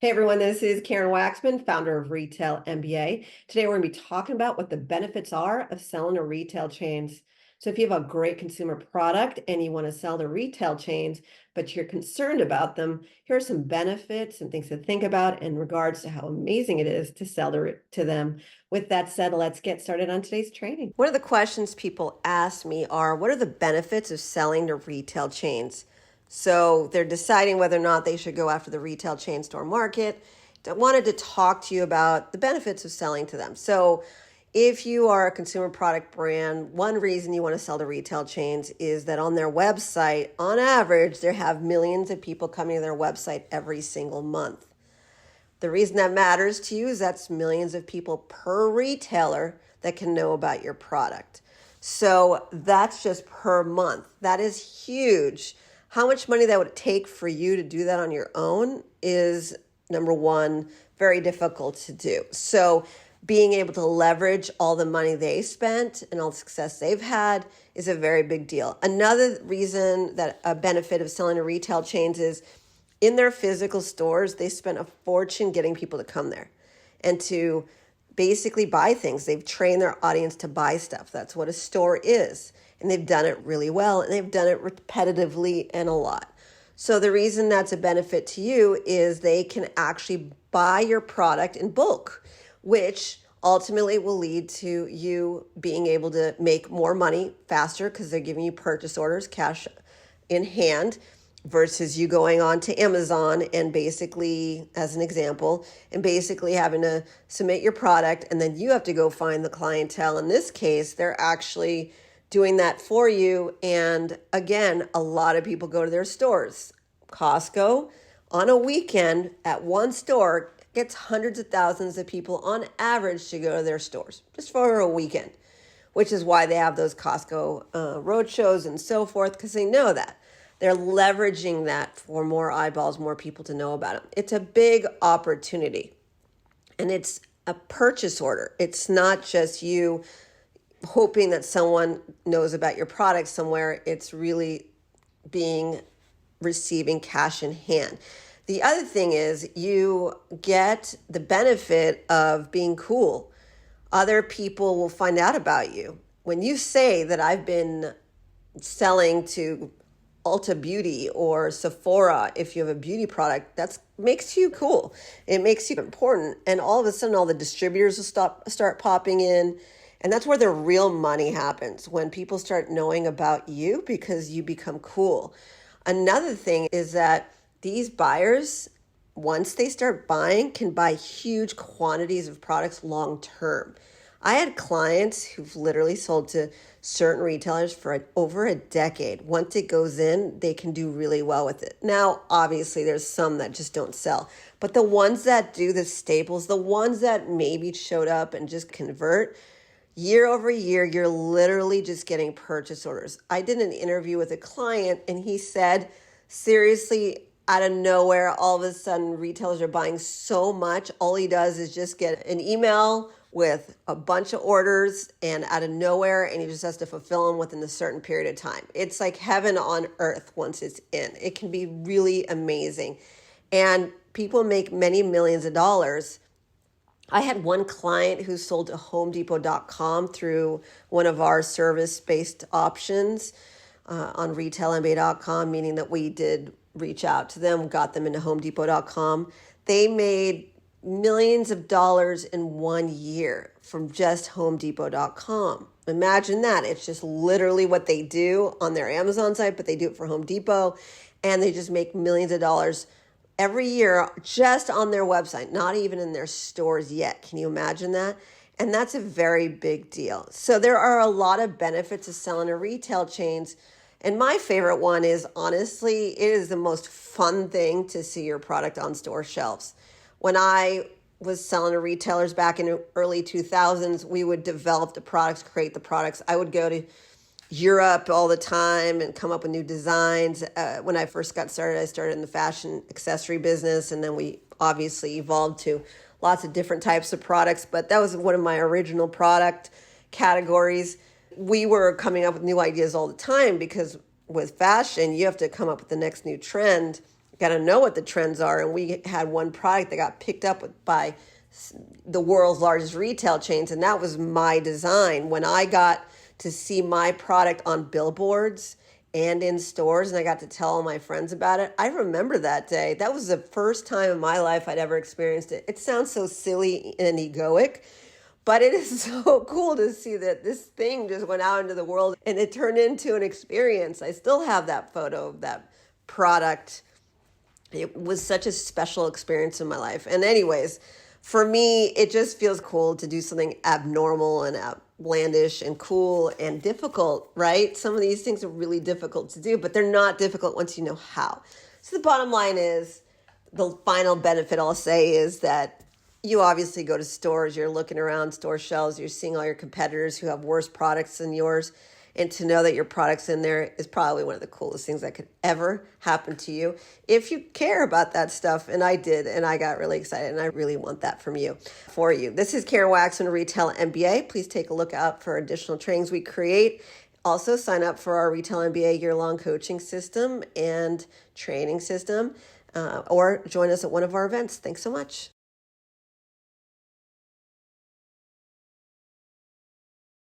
Hey everyone, this is Karen Waxman, founder of Retail MBA. Today we're going to be talking about what the benefits are of selling to retail chains. So if you have a great consumer product and you want to sell to retail chains, but you're concerned about them, here are some benefits and things to think about in regards to how amazing it is to sell to them. With that said, let's get started on today's training. One of the questions people ask me are, what are the benefits of selling to retail chains? So they're deciding whether or not they should go after the retail chain store market. I wanted to talk to you about the benefits of selling to them. So if you are a consumer product brand, one reason you want to sell to retail chains is that on their website, on average, they have millions of people coming to their website every single month. The reason that matters to you is that's millions of people per retailer that can know about your product. So that's just per month. That is huge. How much money that would take for you to do that on your own is, number one, very difficult to do. So being able to leverage all the money they spent and all the success they've had is a very big deal. Another reason that a benefit of selling to retail chains is in their physical stores, they spent a fortune getting people to come there and to basically buy things. They've trained their audience to buy stuff. That's what a store is. And they've done it really well, and they've done it repetitively and a lot. So the reason that's a benefit to you is they can actually buy your product in bulk, which ultimately will lead to you being able to make more money faster because they're giving you purchase orders, cash in hand, versus you going on to Amazon and basically, as an example, and basically having to submit your product, and then you have to go find the clientele. In this case, they're actually doing that for you. And again, a lot of people go to their stores. Costco on a weekend at one store gets hundreds of thousands of people on average to go to their stores just for a weekend, which is why they have those Costco roadshows and so forth, because they know that. They're leveraging that for more eyeballs, more people to know about it. It's a big opportunity. And it's a purchase order. It's not just you hoping that someone knows about your product somewhere. It's really receiving cash in hand. The other thing is you get the benefit of being cool. Other people will find out about you. When you say that I've been selling to Ulta Beauty or Sephora, if you have a beauty product, that makes you cool. It makes you important. And all of a sudden, all the distributors will start popping in. And that's where the real money happens, when people start knowing about you because you become cool. Another thing is that these buyers, once they start buying, can buy huge quantities of products long term. I had clients who've literally sold to certain retailers for over a decade. Once it goes in, they can do really well with it. Now, obviously, there's some that just don't sell. But the ones that do, the staples, the ones that maybe showed up and just convert, year over year, you're literally just getting purchase orders. I did an interview with a client and he said, seriously, out of nowhere, all of a sudden retailers are buying so much. All he does is just get an email with a bunch of orders and out of nowhere, and he just has to fulfill them within a certain period of time. It's like heaven on earth once it's in. It can be really amazing. And people make many millions of dollars. I had one client who sold to HomeDepot.com through one of our service-based options on RetailMBA.com, meaning that we did reach out to them, got them into HomeDepot.com. They made millions of dollars in 1 year from just HomeDepot.com. Imagine that. It's just literally what they do on their Amazon site, but they do it for Home Depot, and they just make millions of dollars every year just on their website, not even in their stores yet. Can you imagine that? And that's a very big deal. So there are a lot of benefits of selling to retail chains. And my favorite one is, honestly, it is the most fun thing to see your product on store shelves. When I was selling to retailers back in the early 2000s, we would develop the products, create the products. I would go to Europe all the time and come up with new designs. When I first got started, I started in the fashion accessory business, and then we obviously evolved to lots of different types of products, but that was one of my original product categories. We were coming up with new ideas all the time because with fashion, you have to come up with the next new trend got to know what the trends are. And we had one product that got picked up by the world's largest retail chains, and that was my design. When I got to see my product on billboards and in stores, and I got to tell all my friends about it, I remember that day. That was the first time in my life I'd ever experienced it. It sounds so silly and egoic, but it is so cool to see that this thing just went out into the world and it turned into an experience. I still have that photo of that product. It was such a special experience in my life. And anyways, for me, it just feels cool to do something abnormal and outlandish and cool and difficult, right? Some of these things are really difficult to do, but they're not difficult once you know how. So the bottom line is, the final benefit I'll say is that you obviously go to stores, you're looking around store shelves, you're seeing all your competitors who have worse products than yours. And to know that your product's in there is probably one of the coolest things that could ever happen to you if you care about that stuff. And I did, and I got really excited, and I really want that from you, for you. This is Karen Waksman of Retail MBA. Please take a look out for additional trainings we create. Also, sign up for our Retail MBA year-long coaching system and training system, or join us at one of our events. Thanks so much.